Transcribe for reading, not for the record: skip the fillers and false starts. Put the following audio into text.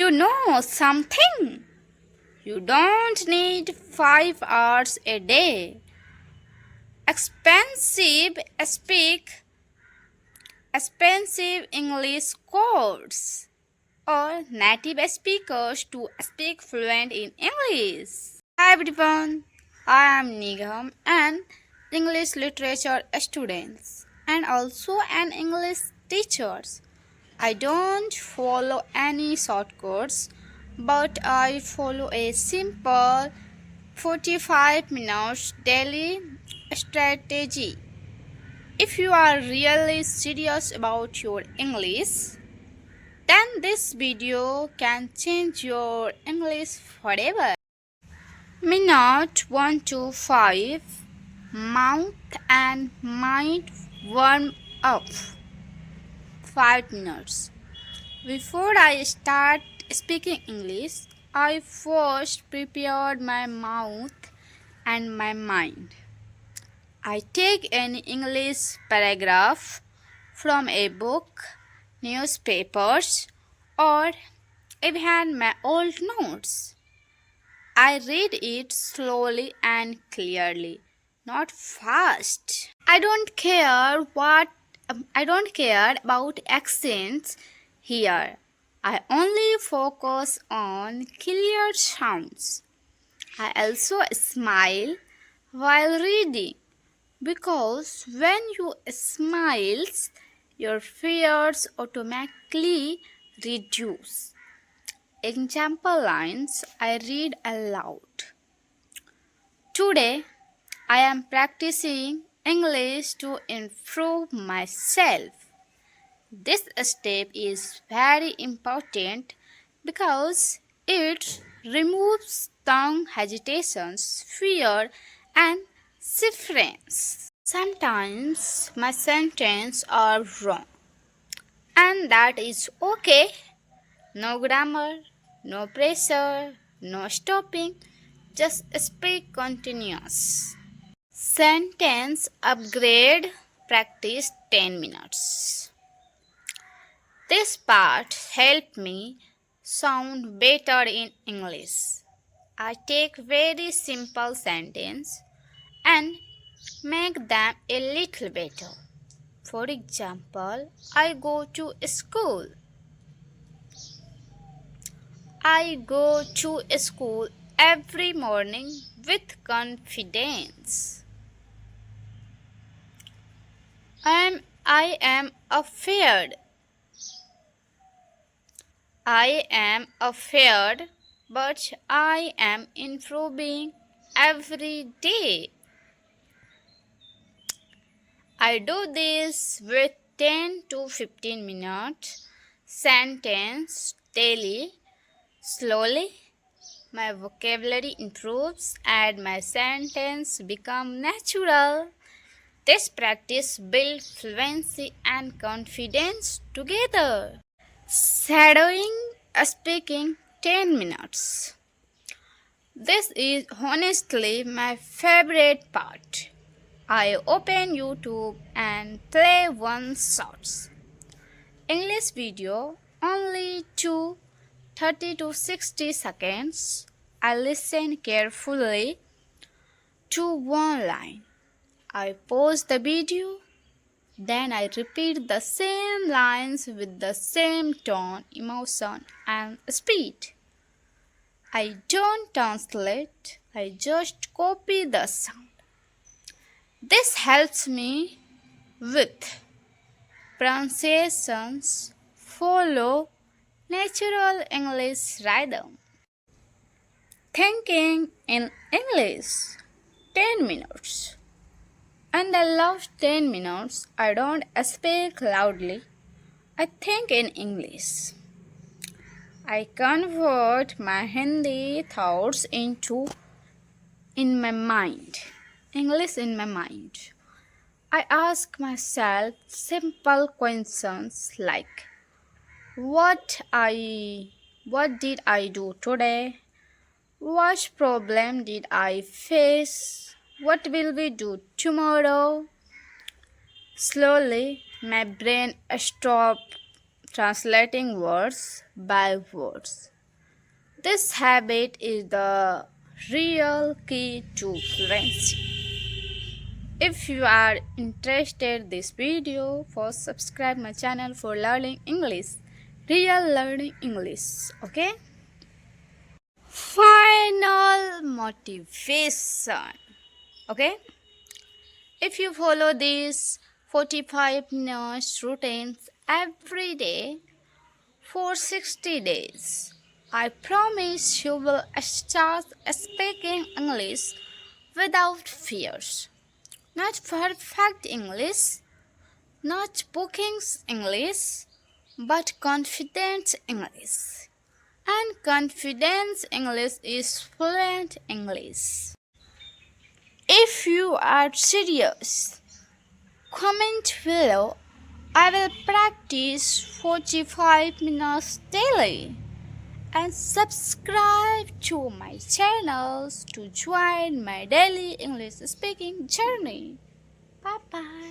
you know something? You don't need 5 hours a day. Expensive expensive English course or native speakers to speak fluent in English. Hi everyone, I am Nigam, an English literature student and also an English teacher. I don't follow any shortcuts, but I follow a simple 45 minutes daily strategy. If you are really serious about your English, then this video can change your English forever. Minute 1 to 5. Mouth and mind warm up. 5 minutes. Before I start speaking English, I first prepared my mouth and my mind. I take an English paragraph from a book, newspapers, or even my old notes. I read it slowly and clearly, not fast. I don't care about accents here. I only focus on clear sounds. I also smile while reading because when you smile, your fears automatically reduce. Example lines I read aloud. Today, I am practicing English to improve myself. This step is very important because it removes tongue hesitations, fear, and stiffness. Sometimes my sentences are wrong, and that is okay. No grammar, no pressure, no stopping, just speak continuous. Sentence upgrade practice 10 minutes. This part helped me sound better in English. I take very simple sentences and make them a little better. For example, I go to school. I go to school every morning with confidence. I am afraid. I am afraid, but I am improving every day. I do this with 10 to 15 minutes sentence daily. Slowly, my vocabulary improves and my sentence become natural. This practice builds fluency and confidence together. Shadowing speaking 10 minutes. This is honestly my favorite part. I open YouTube and play one short English video, only 30 to 60 seconds. I listen carefully to one line. I pause the video, then I repeat the same lines with the same tone, emotion, and speed. I don't translate, I just copy the sound. This helps me with pronunciations, follow natural English rhythm. Thinking in English 10 minutes. And the last 10 minutes, I don't speak loudly. I think in English. I convert my Hindi thoughts in my mind. English in my mind. I ask myself simple questions like what did I do today? What problem did I face? What will we do tomorrow? Slowly, my brain stopped translating words by words. This habit is the real key to fluency. If you are interested in this video, first subscribe my channel for learning English. Real learning English. Okay? Final motivation. Okay? If you follow these 45 minutes routines every day for 60 days, I promise you will start speaking English without fears. Not perfect English, not bookings English, but confident English. And confidence English is fluent English. If you are serious, comment below. I will practice 45 minutes daily. And subscribe to my channels to join my daily English speaking journey. Bye bye.